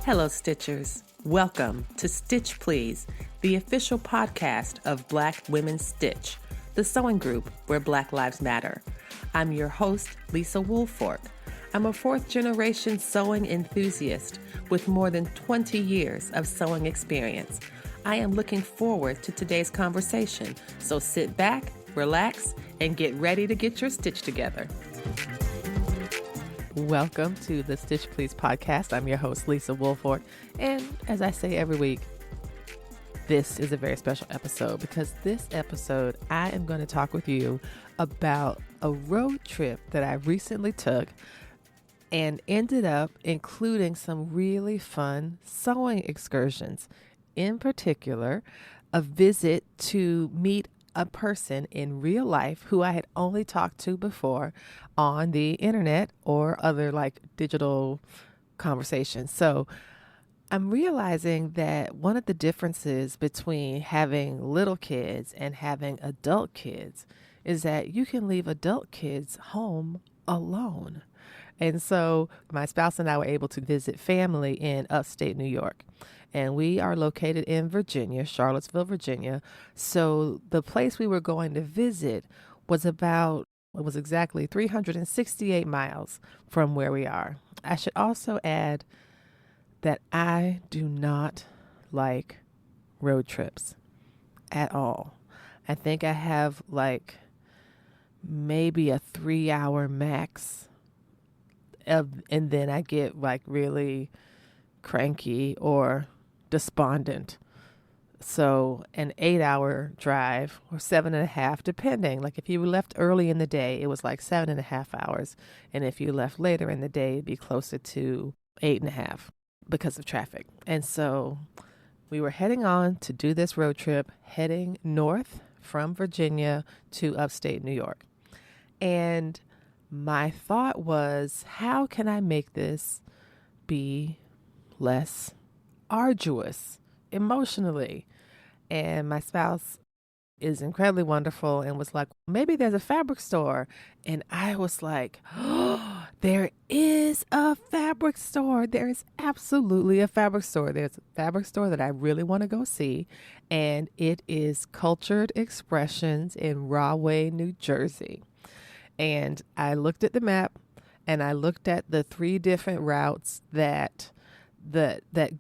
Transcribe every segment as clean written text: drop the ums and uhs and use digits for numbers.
Hello, Stitchers. Welcome to Stitch Please, the official podcast of Black Women Stitch, the sewing group where Black Lives Matter. I'm your host, Lisa Woolfork. I'm a fourth-generation sewing enthusiast with more than 20 years of sewing experience. I am looking forward to today's conversation, so sit back, relax, and get ready to get your stitch together. Welcome to the Stitch Please podcast. I'm your host, Lisa Woolfork. And as I say every week, this is a very special episode because this episode, I am going to talk with you about a road trip that I recently took and ended up including some really fun sewing excursions. In particular, a visit to meet a person in real life who I had only talked to before on the internet or other like digital conversations. So I'm realizing that one of the differences between having little kids and having adult kids is that you can leave adult kids home alone. And so my spouse and I were able to visit family in upstate New York. And we are located in Virginia, Charlottesville, Virginia. So the place we were going to visit was exactly 368 miles from where we are. I should also add that I do not like road trips at all. I think I have like maybe a 3-hour max and then I get like really cranky or despondent. So an 8-hour drive or 7.5, depending. Like if you left early in the day, it was like 7.5 hours. And if you left later in the day, it'd be closer to 8.5 because of traffic. And so we were heading on to do this road trip, heading north from Virginia to upstate New York. And my thought was, how can I make this be less arduous emotionally? And my spouse is incredibly wonderful and was like, maybe there's a fabric store. And I was like, oh, there is a fabric store. There is absolutely a fabric store. There's a fabric store that I really want to go see. And it is Cultured Expressions in Rahway, New Jersey. And I looked at the map and I looked at the 3 different routes that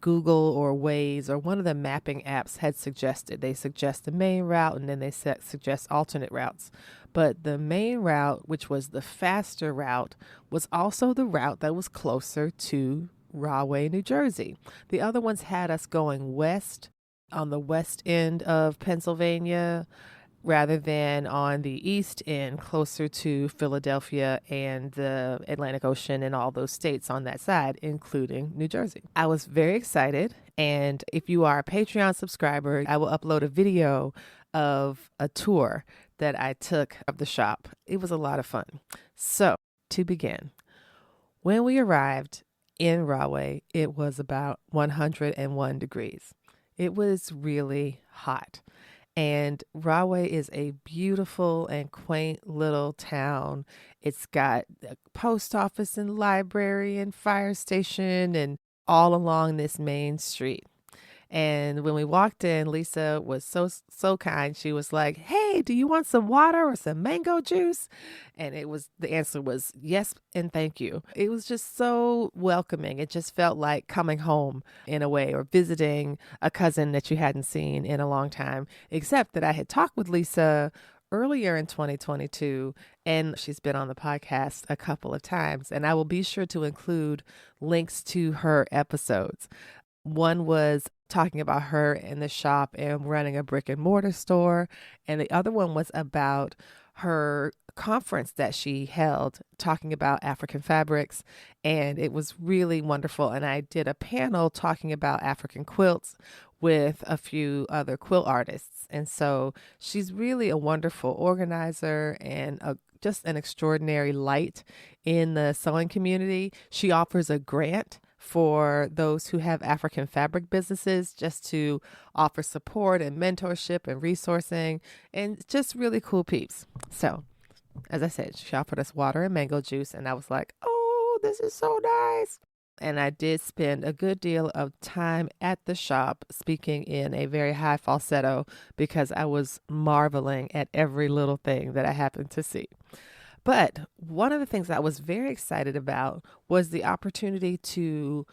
Google or Waze or one of the mapping apps had suggested. They suggest the main route and then they suggest alternate routes. But the main route, which was the faster route, was also the route that was closer to Rahway, New Jersey. The other ones had us going west on the west end of Pennsylvania, rather than on the east end, closer to Philadelphia and the Atlantic Ocean and all those states on that side, including New Jersey. I was very excited. And if you are a Patreon subscriber, I will upload a video of a tour that I took of the shop. It was a lot of fun. So to begin, when we arrived in Rahway, it was about 101 degrees. It was really hot. And Rahway is a beautiful and quaint little town. It's got a post office and library and fire station and all along this main street. And when we walked in, Lisa was so kind. She was like, hey, do you want some water or some mango juice? And the answer was yes and thank you. It was just so welcoming. It just felt like coming home in a way, or visiting a cousin that you hadn't seen in a long time, except that I had talked with Lisa earlier in 2022, and she's been on the podcast a couple of times. And I will be sure to include links to her episodes. One was talking about her in the shop and running a brick and mortar store. And the other one was about her conference that she held talking about African fabrics. And it was really wonderful. And I did a panel talking about African quilts with a few other quilt artists. And so she's really a wonderful organizer and just an extraordinary light in the sewing community. She offers a grant for those who have African fabric businesses, just to offer support and mentorship and resourcing, and just really cool peeps. So, as I said, she offered us water and mango juice, and I was like, oh, this is so nice. And I did spend a good deal of time at the shop speaking in a very high falsetto because I was marveling at every little thing that I happened to see. But one of the things I was very excited about was the opportunity to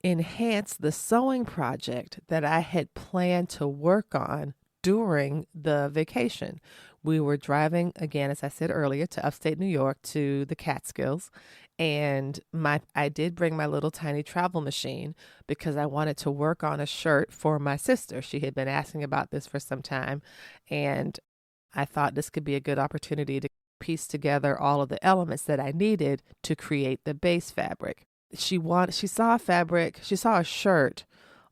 enhance the sewing project that I had planned to work on during the vacation. We were driving again, as I said earlier, to upstate New York to the Catskills. And I did bring my little tiny travel machine because I wanted to work on a shirt for my sister. She had been asking about this for some time, and I thought this could be a good opportunity to piece together all of the elements that I needed to create the base fabric. She saw a shirt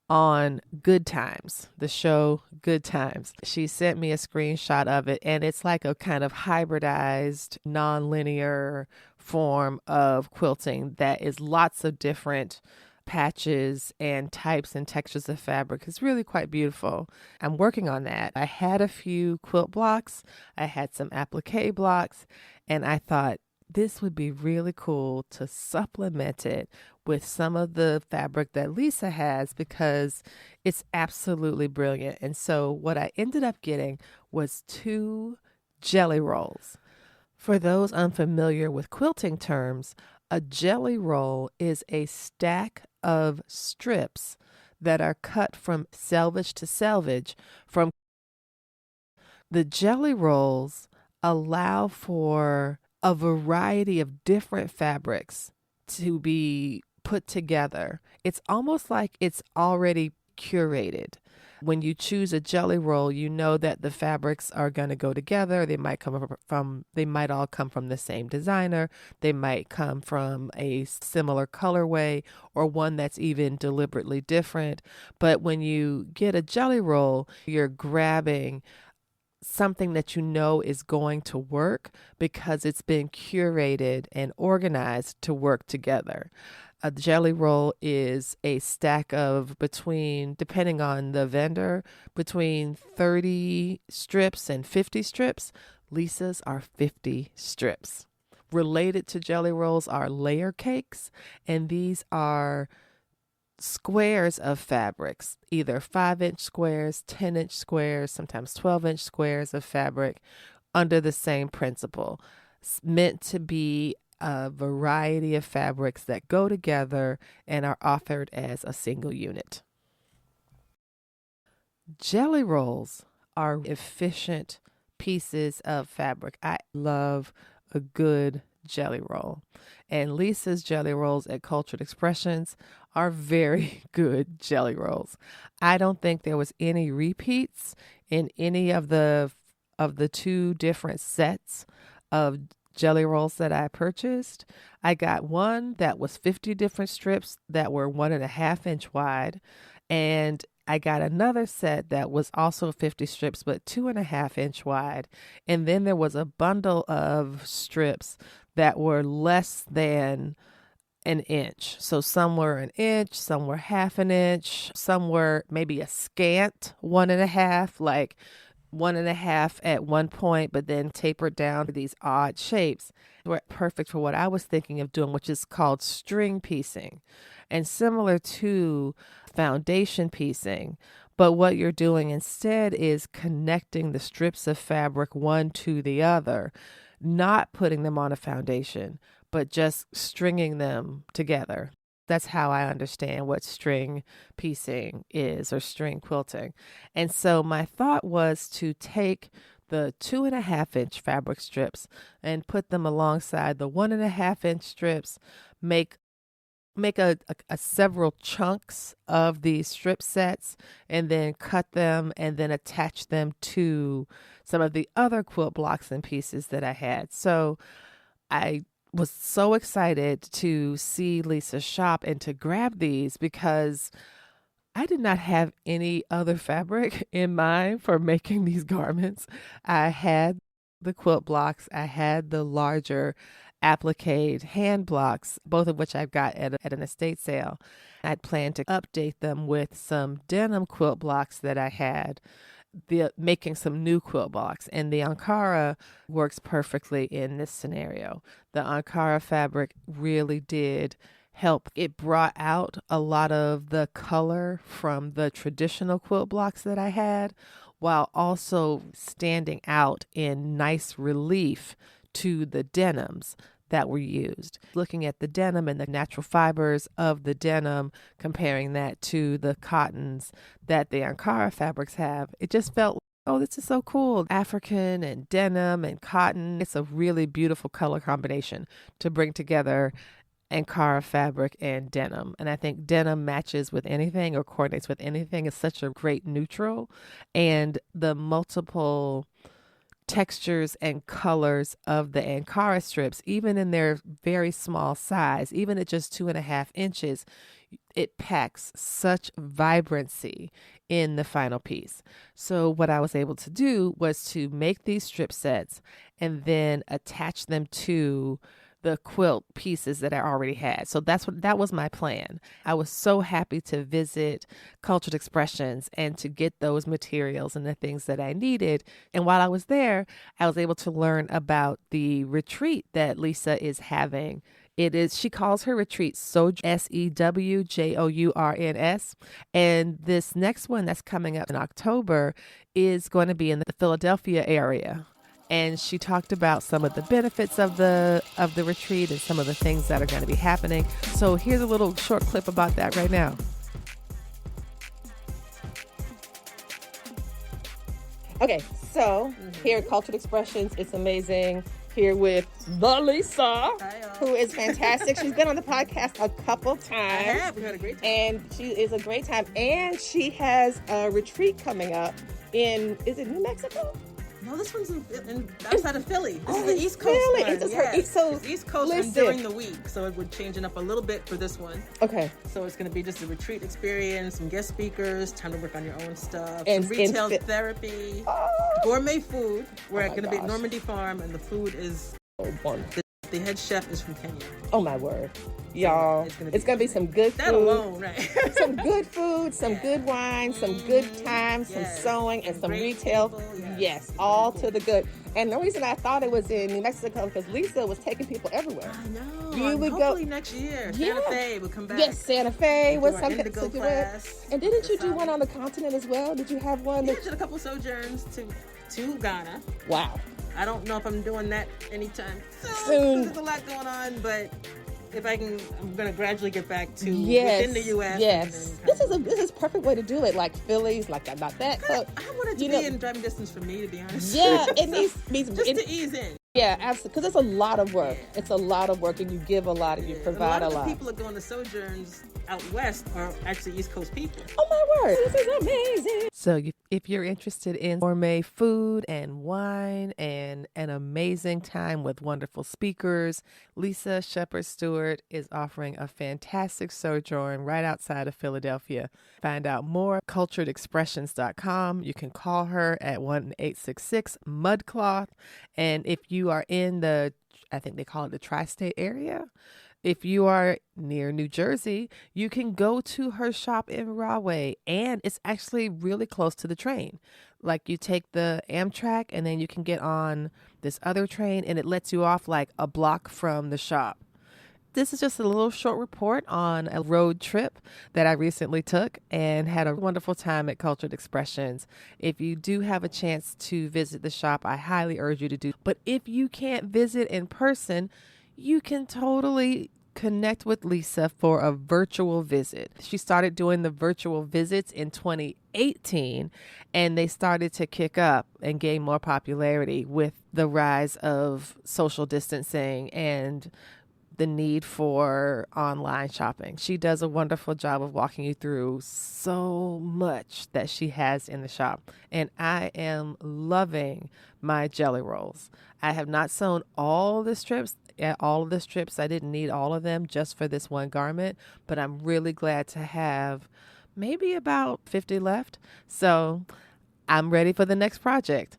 on Good Times, the show Good Times. She sent me a screenshot of it, and it's like a kind of hybridized, non-linear form of quilting that is lots of different patches and types and textures of fabric. It's really quite beautiful. I'm working on that. I had a few quilt blocks, I had some applique blocks, and I thought this would be really cool to supplement it with some of the fabric that Lisa has because it's absolutely brilliant. And so what I ended up getting was 2 jelly rolls. For those unfamiliar with quilting terms, a jelly roll is a stack of strips that are cut from selvage to selvage. From the jelly rolls allow for a variety of different fabrics to be put together. It's almost like it's already curated. When you choose a jelly roll, you know that the fabrics are going to go together. They might all come from the same designer. They might come from a similar colorway or one that's even deliberately different. But when you get a jelly roll, you're grabbing something that you know is going to work because it's been curated and organized to work together. A jelly roll is a stack of depending on the vendor, between 30 strips and 50 strips. Lisa's are 50 strips. Related to jelly rolls are layer cakes, and these are squares of fabrics, either 5-inch squares, 10-inch squares, sometimes 12-inch squares of fabric under the same principle. It's meant to be a variety of fabrics that go together and are offered as a single unit. Jelly rolls are efficient pieces of fabric. I love a good jelly roll. And Lisa's jelly rolls at Cultured Expressions are very good jelly rolls. I don't think there was any repeats in any of the 2 different sets of jelly rolls that I purchased. I got one that was 50 different strips that were 1.5-inch wide, and I got another set that was also 50 strips, but 2.5-inch wide. And then there was a bundle of strips that were less than an inch. So some were an inch, some were 1/2 inch, some were maybe a scant 1.5, like 1.5 at one point, but then tapered down to these odd shapes. They were perfect for what I was thinking of doing, which is called string piecing. And similar to foundation piecing, but what you're doing instead is connecting the strips of fabric one to the other, not putting them on a foundation, but just stringing them together. That's how I understand what string piecing is, or string quilting. And so my thought was to take the 2.5-inch fabric strips and put them alongside the 1.5-inch strips, make a several chunks of these strip sets, and then cut them and then attach them to some of the other quilt blocks and pieces that I had. So I was so excited to see Lisa's shop and to grab these because I did not have any other fabric in mind for making these garments. I had the quilt blocks, I had the larger applique hand blocks, both of which I've got at an estate sale. I'd planned to update them with some denim quilt blocks that I had, making some new quilt blocks. And the Ankara works perfectly in this scenario. The Ankara fabric really did help. It brought out a lot of the color from the traditional quilt blocks that I had, while also standing out in nice relief to the denims that were used. Looking at the denim and the natural fibers of the denim, comparing that to the cottons that the Ankara fabrics have, it just felt, oh, this is so cool. African and denim and cotton. It's a really beautiful color combination to bring together Ankara fabric and denim. And I think denim matches with anything or coordinates with anything. It's such a great neutral. And the multiple textures and colors of the Ankara strips, even in their very small size, even at just 2.5 inches, it packs such vibrancy in the final piece. So what I was able to do was to make these strip sets and then attach them to the quilt pieces that I already had. So that was my plan. I was so happy to visit Cultured Expressions and to get those materials and the things that I needed. And while I was there, I was able to learn about the retreat that Lisa is having. She calls her retreat Sojourns, Sewjourns. And this next one that's coming up in October is going to be in the Philadelphia area. And she talked about some of the benefits of the retreat and some of the things that are going to be happening. So here's a little short clip about that right now. Okay, so here at Cultured Expressions, it's amazing. Here with the Lisa, who is fantastic. She's been on the podcast a couple times. I have. We had a great time. And she is a great time. And she has a retreat coming up is it New Mexico? No, this one's outside of Philly. This is the East Coast Philly. one. It's her East Coast listen. during the week, so it would change it up a little bit for this one. Okay. So it's going to be just a retreat experience, some guest speakers, time to work on your own stuff, and some retail therapy, gourmet food. We're going to be at Normandy Farm, and the food is wonderful. The head chef is from Kenya. Oh my word. Y'all, it's gonna be some good food. That alone, right? Some good food, some good wine, some good times, some sewing, and some retail. People, yes, all to the good. And the reason I thought it was in New Mexico because Lisa was taking people everywhere. I know. You would hopefully go next year. Santa Fe would come back. Yes, Santa Fe was something to do class. And didn't you do one on the continent as well? Did you have one? Yeah, I did a couple sojourns to Ghana. Wow. I don't know if I'm doing that anytime soon. There's a lot going on, but if I'm going to gradually get back to within the U.S. Yes, this is perfect way to do it. Like Phillies, like not that. So, I want it to be in driving distance for me, to be honest. Yeah, it needs just to ease in. Yeah, absolutely. Because it's a lot of work. Yeah. It's a lot of work, and you give a lot, and you provide a lot. A lot of the people that go on the sojourns out west are actually East Coast people. Oh my word, this is amazing. So if you're interested in gourmet food and wine and an amazing time with wonderful speakers, Lisa Shepard Stewart is offering a fantastic sojourn right outside of Philadelphia. Find out more, culturedexpressions.com. You can call her at 1-866-MUDCLOTH. And if you are in I think they call it the tri-state area, if you are near New Jersey, you can go to her shop in Rahway, and it's actually really close to the train. Like you take the Amtrak and then you can get on this other train and it lets you off like a block from the shop. This is just a little short report on a road trip that I recently took and had a wonderful time at Cultured Expressions. If you do have a chance to visit the shop, I highly urge you to do. But if you can't visit in person, you can totally connect with Lisa for a virtual visit. She started doing the virtual visits in 2018, and they started to kick up and gain more popularity with the rise of social distancing and the need for online shopping. She does a wonderful job of walking you through so much that she has in the shop. And I am loving my jelly rolls. I have not sewn all the strips. I didn't need all of them just for this one garment, but I'm really glad to have maybe about 50 left. So I'm ready for the next project.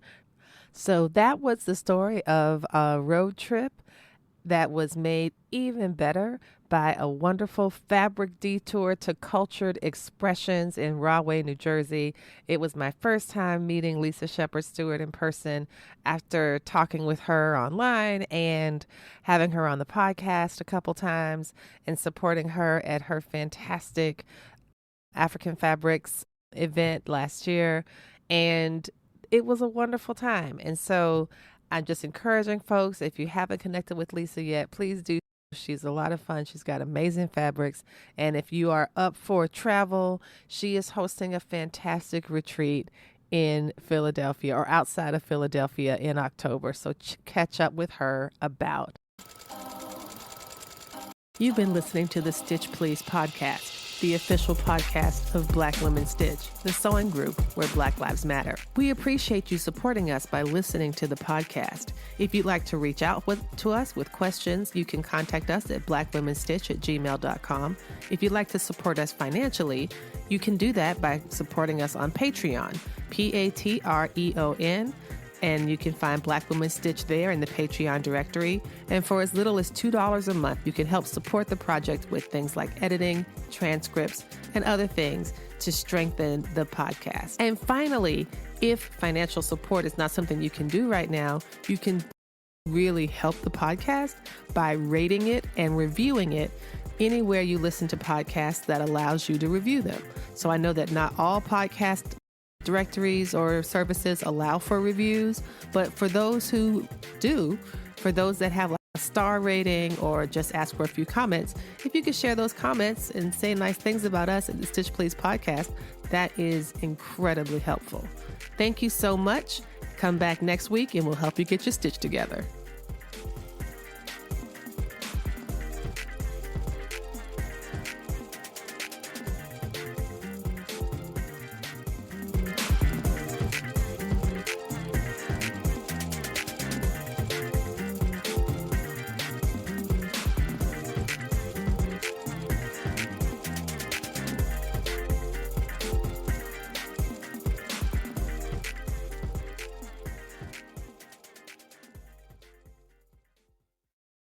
So that was the story of a road trip that was made even better by a wonderful fabric detour to Cultured Expressions in Rahway, New Jersey. It was my first time meeting Lisa Shepard Stewart in person after talking with her online and having her on the podcast a couple times and supporting her at her fantastic African Fabrics event last year. And it was a wonderful time. And so I'm just encouraging folks, if you haven't connected with Lisa yet, please do. She's a lot of fun. She's got amazing fabrics. And if you are up for travel, she is hosting a fantastic retreat in Philadelphia or outside of Philadelphia in October. So catch up with her about. You've been listening to the Stitch Please podcast, the official podcast of Black Women Stitch, the sewing group where Black Lives Matter. We appreciate you supporting us by listening to the podcast. If you'd like to reach out to us with questions, you can contact us at blackwomenstitch@gmail.com. If you'd like to support us financially, you can do that by supporting us on Patreon, Patreon, and you can find Black Women Stitch there in the Patreon directory. And for as little as $2 a month, you can help support the project with things like editing, transcripts, and other things to strengthen the podcast. And finally, if financial support is not something you can do right now, you can really help the podcast by rating it and reviewing it anywhere you listen to podcasts that allows you to review them. So I know that not all podcast directories or services allow for reviews, but for those who do, for those that have like a star rating or just ask for a few comments, if you could share those comments and say nice things about us at the Stitch Please podcast, that is incredibly helpful. Thank you so much. Come back next week and we'll help you get your stitch together.